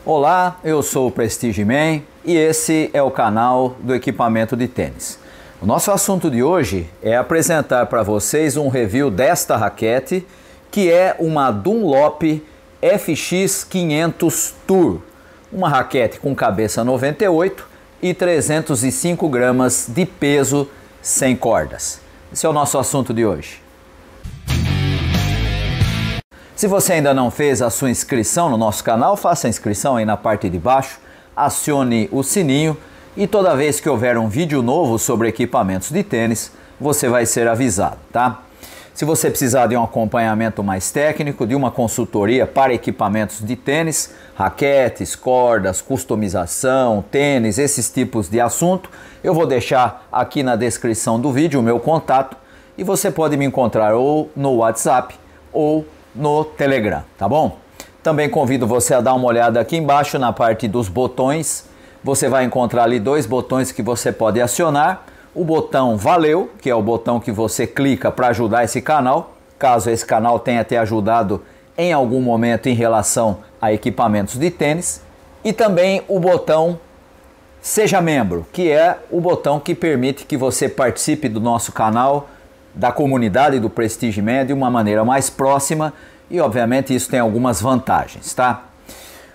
Olá, eu sou o Prestige Man e esse é o canal do equipamento de tênis. O nosso assunto de hoje é apresentar para vocês um review desta raquete, que é uma Dunlop FX500 Tour, uma raquete com cabeça 98 e 305 gramas de peso sem cordas. Esse é o nosso assunto de hoje. Se você ainda não fez a sua inscrição no nosso canal, faça a inscrição aí na parte de baixo, acione o sininho e toda vez que houver um vídeo novo sobre equipamentos de tênis, você vai ser avisado, tá? Se você precisar de um acompanhamento mais técnico, de uma consultoria para equipamentos de tênis, raquetes, cordas, customização, tênis, esses tipos de assunto, eu vou deixar aqui na descrição do vídeo o meu contato e você pode me encontrar ou no WhatsApp ou no Telegram, tá bom? Também convido você a dar uma olhada aqui embaixo na parte dos botões. Você vai encontrar ali dois botões que você pode acionar. O botão Valeu, que é o botão que você clica para ajudar esse canal, caso esse canal tenha te ajudado em algum momento em relação a equipamentos de tênis. E também o botão Seja Membro, que é o botão que permite que você participe do nosso canal, da comunidade do Prestige Man de uma maneira mais próxima e obviamente isso tem algumas vantagens, tá?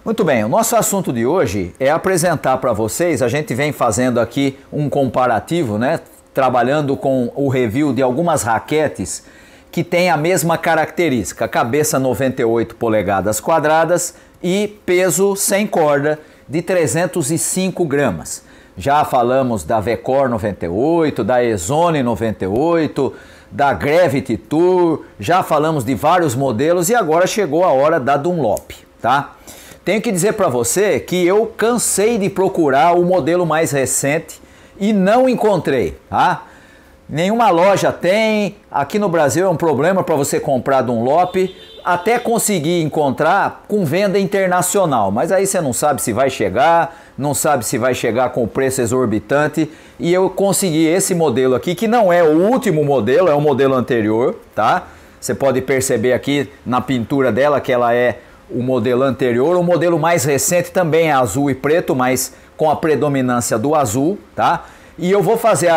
Muito bem, o nosso assunto de hoje é apresentar para vocês, a gente vem fazendo aqui um comparativo, né? Trabalhando com o review de algumas raquetes que têm a mesma característica, cabeça 98 polegadas quadradas e peso sem corda de 305 gramas. Já falamos da V-Core 98, da Ezone 98, da Gravity Tour, já falamos de vários modelos e agora chegou a hora da Dunlop, tá? Tenho que dizer para você que eu cansei de procurar o modelo mais recente e não encontrei, tá? Nenhuma loja tem, aqui no Brasil é um problema para você comprar Dunlop, até conseguir encontrar com venda internacional, mas aí você não sabe se vai chegar, não sabe se vai chegar com preço exorbitante, e eu consegui esse modelo aqui, que não é o último modelo, é o modelo anterior, tá? Você pode perceber aqui na pintura dela que ela é o modelo anterior, o modelo mais recente também é azul e preto, mas com a predominância do azul, tá? E eu vou fazer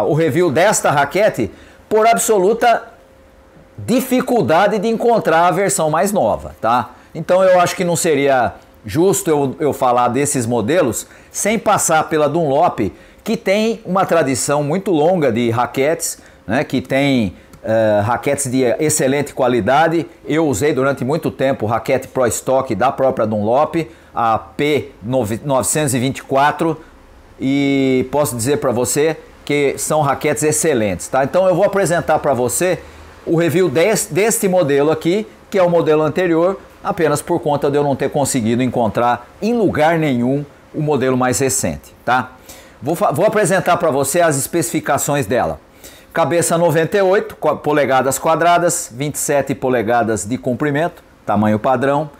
o review desta raquete por absoluta dificuldade de encontrar a versão mais nova, tá? Então eu acho que não seria justo eu falar desses modelos sem passar pela Dunlop, que tem uma tradição muito longa de raquetes, né? Que tem raquetes de excelente qualidade. Eu usei durante muito tempo raquete Pro Stock da própria Dunlop, a P924, e posso dizer para você que são raquetes excelentes, tá? Então eu vou apresentar para você o review deste modelo aqui, que é o modelo anterior, apenas por conta de eu não ter conseguido encontrar em lugar nenhum o modelo mais recente, tá? Vou apresentar para você as especificações dela. Cabeça 98 polegadas quadradas, 27 polegadas de comprimento, tamanho padrão.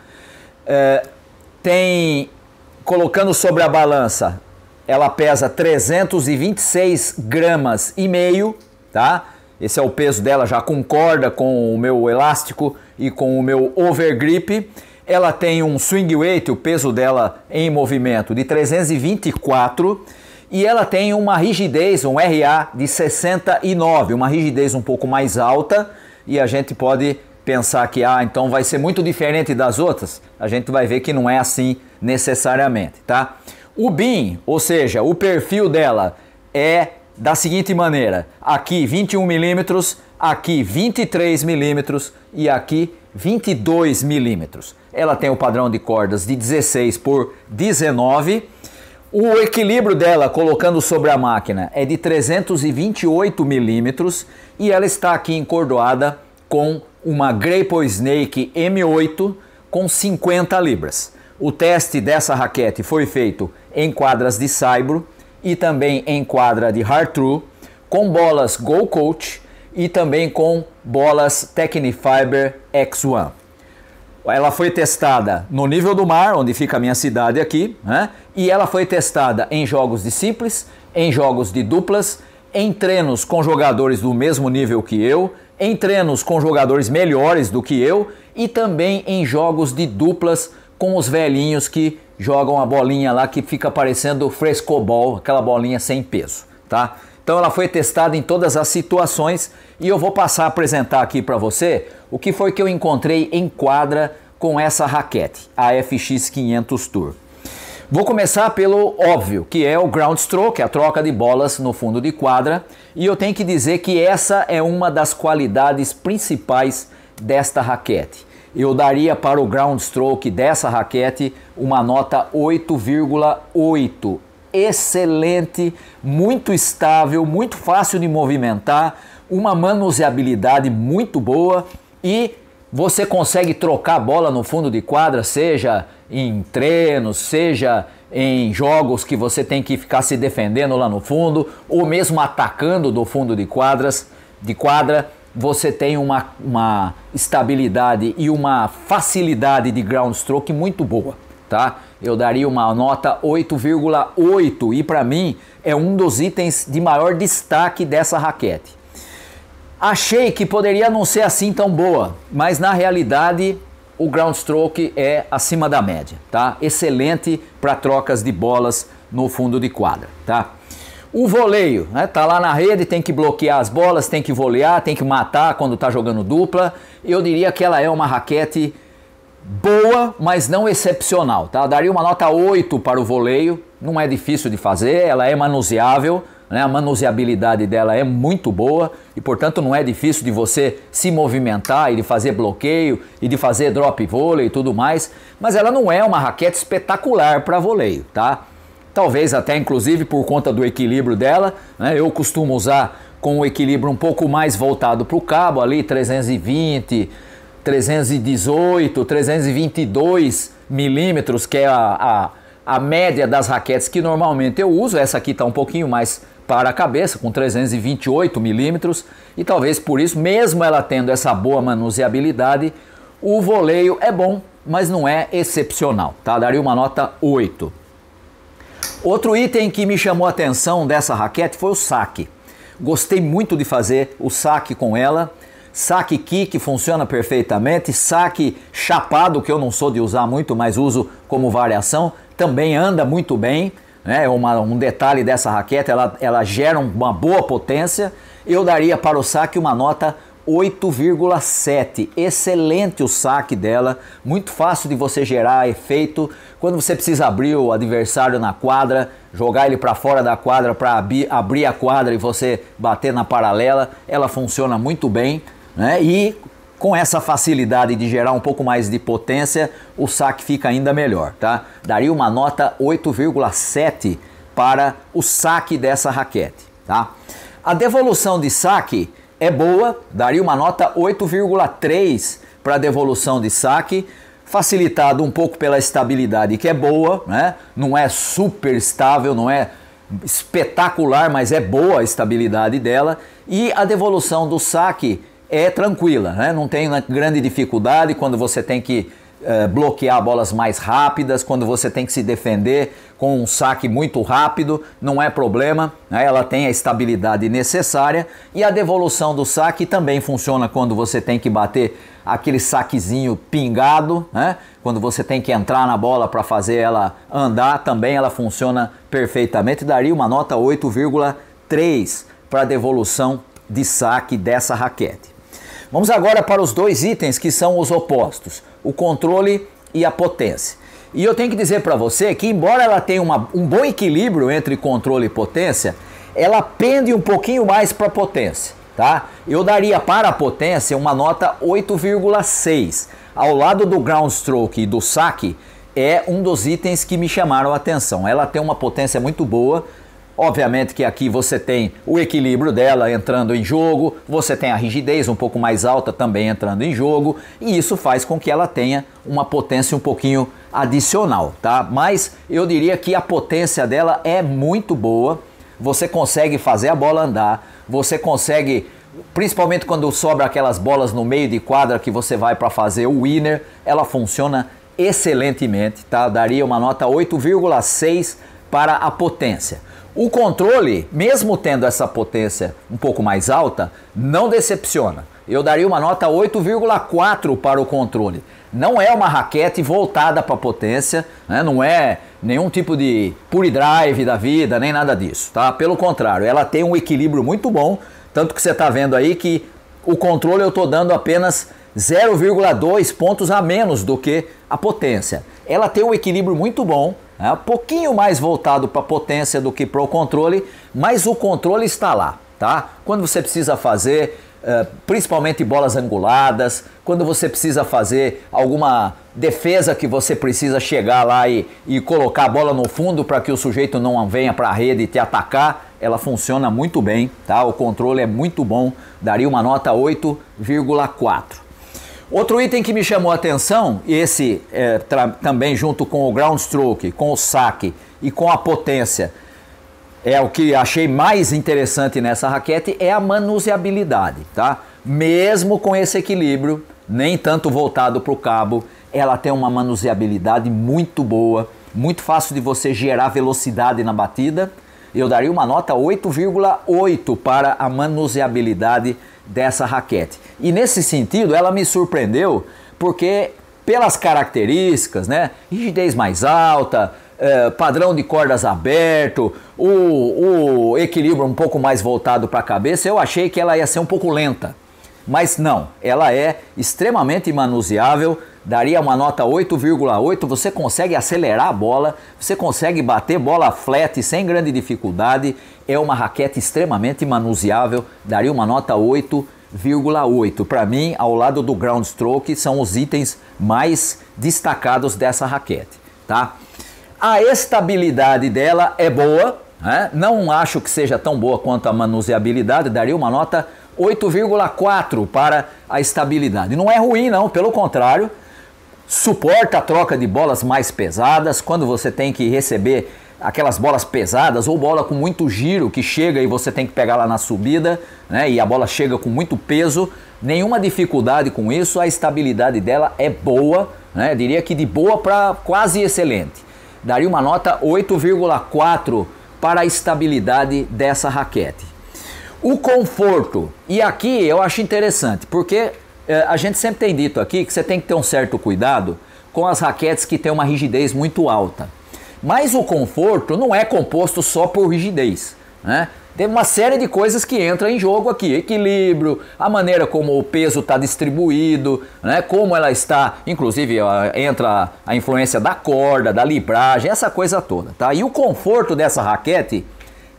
Colocando sobre a balança, ela pesa 326 gramas e meio, tá? Esse é o peso dela já com corda, com o meu elástico e com o meu overgrip. Ela tem um swing weight, o peso dela em movimento, de 324 e ela tem uma rigidez, um RA de 69, uma rigidez um pouco mais alta, e a gente pode pensar que então vai ser muito diferente das outras. A gente vai ver que não é assim necessariamente, tá? O BIM, ou seja, o perfil dela é da seguinte maneira: aqui 21 milímetros, aqui 23 milímetros e aqui 22 milímetros. Ela tem o padrão de cordas de 16 por 19. O equilíbrio dela, colocando sobre a máquina, é de 328 milímetros e ela está aqui encordoada com uma Graple Snake M8 com 50 libras. O teste dessa raquete foi feito em quadras de saibro e também em quadra de hard true, com bolas Go Coach e também com bolas Tecnifiber X1. Ela foi testada no nível do mar, onde fica a minha cidade aqui, né? E ela foi testada em jogos de simples, em jogos de duplas, em treinos com jogadores do mesmo nível que eu, em treinos com jogadores melhores do que eu e também em jogos de duplas com os velhinhos que jogam a bolinha lá que fica parecendo frescobol, aquela bolinha sem peso, tá? Então ela foi testada em todas as situações e eu vou passar a apresentar aqui para você o que foi que eu encontrei em quadra com essa raquete, a FX500 Tour. Vou começar pelo óbvio, que é o ground stroke, a troca de bolas no fundo de quadra, e eu tenho que dizer que essa é uma das qualidades principais desta raquete. Eu daria para o ground stroke dessa raquete uma nota 8,8. Excelente, muito estável, muito fácil de movimentar, uma manuseabilidade muito boa e você consegue trocar a bola no fundo de quadra, seja em treinos, seja em jogos que você tem que ficar se defendendo lá no fundo, ou mesmo atacando do fundo de quadra, você tem uma estabilidade e uma facilidade de ground stroke muito boa, tá? Eu daria uma nota 8,8 e para mim é um dos itens de maior destaque dessa raquete. Achei que poderia não ser assim tão boa, mas na realidade o ground stroke é acima da média, tá? Excelente para trocas de bolas no fundo de quadra, tá? O voleio, né? Tá lá na rede, tem que bloquear as bolas, tem que volear, tem que matar quando tá jogando dupla. Eu diria que ela é uma raquete boa, mas não excepcional, tá? Eu daria uma nota 8 para o voleio, não é difícil de fazer, ela é manuseável, né? A manuseabilidade dela é muito boa e, portanto, não é difícil de você se movimentar e de fazer bloqueio e de fazer drop volley e tudo mais, mas ela não é uma raquete espetacular para voleio, tá? Talvez até, inclusive, por conta do equilíbrio dela, né? Eu costumo usar com o equilíbrio um pouco mais voltado para o cabo, ali 320, 318, 322 milímetros, que é a média das raquetes que normalmente eu uso. Essa aqui está um pouquinho mais para a cabeça, com 328 milímetros, e talvez por isso, mesmo ela tendo essa boa manuseabilidade, o voleio é bom, mas não é excepcional, tá? Daria uma nota 8. Outro item que me chamou a atenção dessa raquete foi o saque. Gostei muito de fazer o saque com ela. Saque kick funciona perfeitamente, saque chapado, que eu não sou de usar muito, mas uso como variação, também anda muito bem, né? Um detalhe dessa raquete, ela gera uma boa potência. Eu daria para o saque uma nota 8,7, excelente o saque dela, muito fácil de você gerar efeito, quando você precisa abrir o adversário na quadra, jogar ele para fora da quadra para abrir a quadra e você bater na paralela, ela funciona muito bem, né? E com essa facilidade de gerar um pouco mais de potência, o saque fica ainda melhor, tá? Daria uma nota 8,7 para o saque dessa raquete, tá? A devolução de saque é boa, daria uma nota 8,3 para a devolução de saque, facilitado um pouco pela estabilidade, que é boa, né? Não é super estável, não é espetacular, mas é boa a estabilidade dela, e a devolução do saque é tranquila, né? Não tem grande dificuldade quando você tem que bloquear bolas mais rápidas, quando você tem que se defender com um saque muito rápido, não é problema, né? Ela tem a estabilidade necessária, e a devolução do saque também funciona quando você tem que bater aquele saquezinho pingado, né? Quando você tem que entrar na bola para fazer ela andar, também ela funciona perfeitamente. Daria uma nota 8,3 para a devolução de saque dessa raquete. Vamos agora para os dois itens que são os opostos, o controle e a potência. E eu tenho que dizer para você que, embora ela tenha um bom equilíbrio entre controle e potência, ela pende um pouquinho mais para a potência, tá? Eu daria para a potência uma nota 8,6. Ao lado do ground stroke e do saque, é um dos itens que me chamaram a atenção. Ela tem uma potência muito boa. Obviamente que aqui você tem o equilíbrio dela entrando em jogo, você tem a rigidez um pouco mais alta também entrando em jogo, e isso faz com que ela tenha uma potência um pouquinho adicional, tá? Mas eu diria que a potência dela é muito boa, você consegue fazer a bola andar, você consegue, principalmente quando sobra aquelas bolas no meio de quadra que você vai para fazer o winner, ela funciona excelentemente, tá? Daria uma nota 8,6 para a potência. O controle, mesmo tendo essa potência um pouco mais alta, não decepciona. Eu daria uma nota 8,4 para o controle. Não é uma raquete voltada para a potência, né? Não é nenhum tipo de pure drive da vida, nem nada disso, tá? Pelo contrário, ela tem um equilíbrio muito bom, tanto que você está vendo aí que o controle eu estou dando apenas 0,2 pontos a menos do que a potência. Ela tem um equilíbrio muito bom, um pouquinho mais voltado para a potência do que para o controle, mas o controle está lá, tá? Quando você precisa fazer, principalmente bolas anguladas, quando você precisa fazer alguma defesa que você precisa chegar lá e colocar a bola no fundo para que o sujeito não venha para a rede e te atacar, ela funciona muito bem, tá? O controle é muito bom, daria uma nota 8,4. Outro item que me chamou a atenção, esse também junto com o ground stroke, com o saque e com a potência, é o que achei mais interessante nessa raquete, é a manuseabilidade, tá? Mesmo com esse equilíbrio, nem tanto voltado para o cabo, ela tem uma manuseabilidade muito boa, muito fácil de você gerar velocidade na batida. Eu daria uma nota 8,8 para a manuseabilidade dessa raquete. E nesse sentido, ela me surpreendeu porque pelas características, né? Rigidez mais alta, padrão de cordas aberto, o equilíbrio um pouco mais voltado para a cabeça, eu achei que ela ia ser um pouco lenta. Mas não, ela é extremamente manuseável, daria uma nota 8,8, você consegue acelerar a bola, você consegue bater bola flat sem grande dificuldade, é uma raquete extremamente manuseável, daria uma nota 8,8. Para mim, ao lado do ground stroke, são os itens mais destacados dessa raquete, tá? A estabilidade dela é boa, né? Não acho que seja tão boa quanto a manuseabilidade, daria uma nota 8,4 para a estabilidade. Não é ruim não, pelo contrário, suporta a troca de bolas mais pesadas, quando você tem que receber aquelas bolas pesadas ou bola com muito giro que chega e você tem que pegar lá na subida, né, e a bola chega com muito peso, nenhuma dificuldade com isso, a estabilidade dela é boa, né, diria que de boa para quase excelente. Daria uma nota 8,4 para a estabilidade dessa raquete. O conforto, e aqui eu acho interessante, porque a gente sempre tem dito aqui que você tem que ter um certo cuidado com as raquetes que têm uma rigidez muito alta. Mas o conforto não é composto só por rigidez, né? Tem uma série de coisas que entram em jogo aqui, equilíbrio, a maneira como o peso está distribuído, né? Como ela está, inclusive entra a influência da corda, da libragem, essa coisa toda, tá? E o conforto dessa raquete,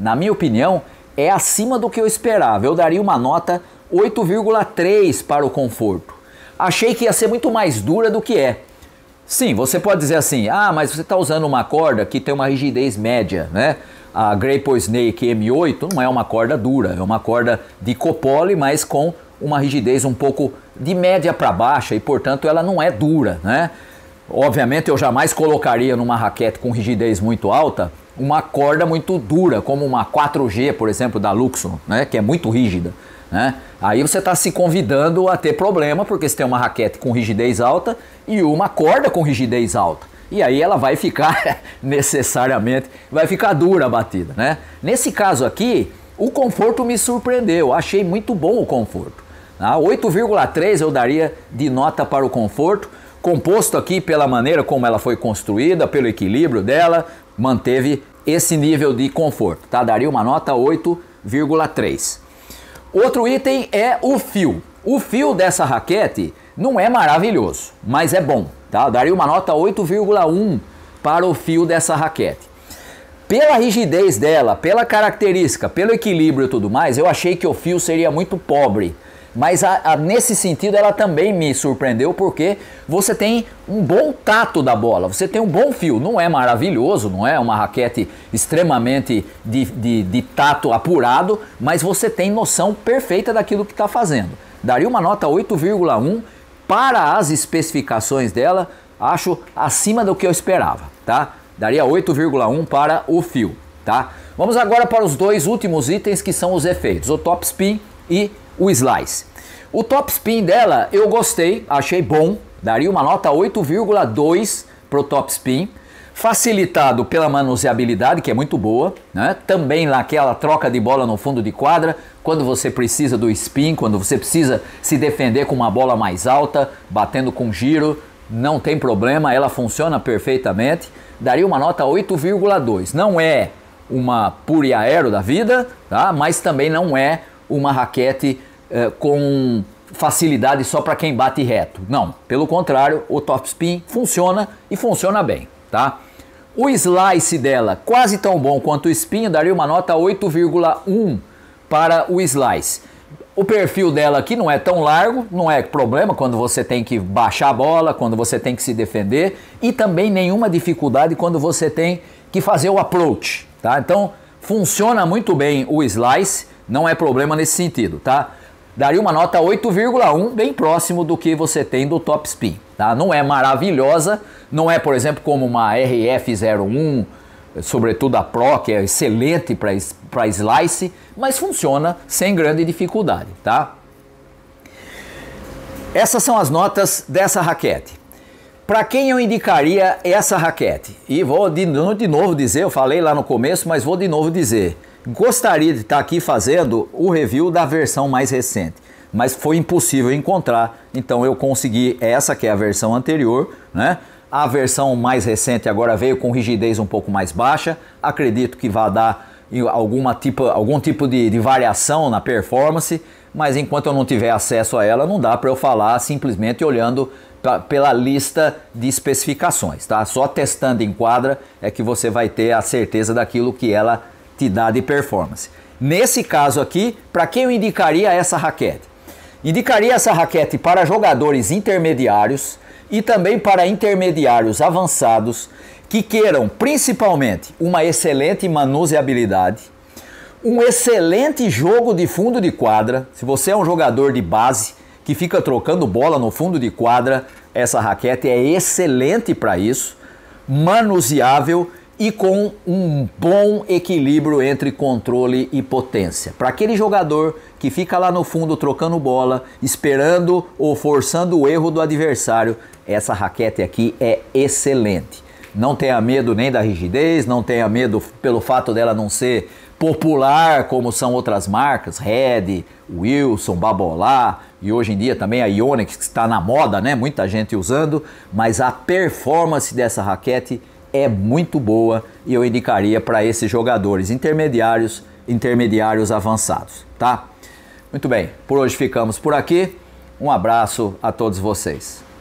na minha opinião, é acima do que eu esperava. Eu daria uma nota 8,3 para o conforto. Achei que ia ser muito mais dura do que é. Sim, você pode dizer assim, mas você está usando uma corda que tem uma rigidez média, né? A Graple Snake M8 não é uma corda dura, é uma corda de copoly, mas com uma rigidez um pouco de média para baixa e, portanto, ela não é dura, né? Obviamente, eu jamais colocaria numa raquete com rigidez muito alta uma corda muito dura, como uma 4G, por exemplo, da Luxor, né? Que é muito rígida, né? Aí você está se convidando a ter problema, porque você tem uma raquete com rigidez alta e uma corda com rigidez alta. E aí ela vai ficar, necessariamente, vai ficar dura a batida, né? Nesse caso aqui, o conforto me surpreendeu, achei muito bom o conforto. 8,3 eu daria de nota para o conforto, composto aqui pela maneira como ela foi construída, pelo equilíbrio dela, manteve esse nível de conforto, tá? Daria uma nota 8,3. Outro item é o fio. O fio dessa raquete não é maravilhoso, mas é bom, tá? Daria uma nota 8,1 para o fio dessa raquete. Pela rigidez dela, pela característica, pelo equilíbrio e tudo mais, eu achei que o fio seria muito pobre. Mas nesse sentido ela também me surpreendeu, porque você tem um bom tato da bola, você tem um bom fio, não é maravilhoso, não é uma raquete extremamente de tato apurado, mas você tem noção perfeita daquilo que está fazendo. Daria uma nota 8,1 para as especificações dela, acho acima do que eu esperava, tá? Daria 8,1 para o fio, tá? Vamos agora para os dois últimos itens, que são os efeitos, o top spin e o slice. O top spin dela eu gostei, achei bom, daria uma nota 8,2 para o top spin. facilitado pela manuseabilidade, que é muito boa, né? Também naquela troca de bola no fundo de quadra, quando você precisa do spin, quando você precisa se defender com uma bola mais alta, batendo com giro, não tem problema, ela funciona perfeitamente. Daria uma nota 8,2. Não é uma Pure Aero da vida, tá? Mas também não é uma raquete com facilidade só para quem bate reto. Não, pelo contrário, o topspin funciona e funciona bem, tá? O slice dela, quase tão bom quanto o spin, daria uma nota 8,1 para o slice. O perfil dela aqui não é tão largo, não é problema quando você tem que baixar a bola, quando você tem que se defender, e também nenhuma dificuldade quando você tem que fazer o approach, tá? Então, funciona muito bem o slice, não é problema nesse sentido, tá? Daria uma nota 8,1, bem próximo do que você tem do topspin, tá? Não é maravilhosa, não é, por exemplo, como uma RF01, sobretudo a Pro, que é excelente para slice, mas funciona sem grande dificuldade, tá? Essas são as notas dessa raquete. Para quem eu indicaria essa raquete? E vou de novo dizer, eu falei lá no começo, mas vou de novo dizer. Gostaria de estar aqui fazendo o review da versão mais recente, mas foi impossível encontrar, então eu consegui essa que é a versão anterior, né? A versão mais recente agora veio com rigidez um pouco mais baixa, acredito que vai dar algum tipo de variação na performance, mas enquanto eu não tiver acesso a ela, não dá para eu falar simplesmente olhando pela lista de especificações, tá? Só testando em quadra é que você vai ter a certeza daquilo que ela te dá de performance. Nesse caso aqui, para quem eu indicaria essa raquete? Indicaria essa raquete para jogadores intermediários e também para intermediários avançados que queiram principalmente uma excelente manuseabilidade, um excelente jogo de fundo de quadra. Se você é um jogador de base que fica trocando bola no fundo de quadra, essa raquete é excelente para isso, manuseável e com um bom equilíbrio entre controle e potência. Para aquele jogador que fica lá no fundo trocando bola, esperando ou forçando o erro do adversário, essa raquete aqui é excelente. Não tenha medo nem da rigidez, não tenha medo pelo fato dela não ser popular como são outras marcas, Red, Wilson, Babolá e hoje em dia também a Yonex, que está na moda, né? Muita gente usando, mas a performance dessa raquete é muito boa e eu indicaria para esses jogadores intermediários avançados, tá? Muito bem, por hoje ficamos por aqui. Um abraço a todos vocês.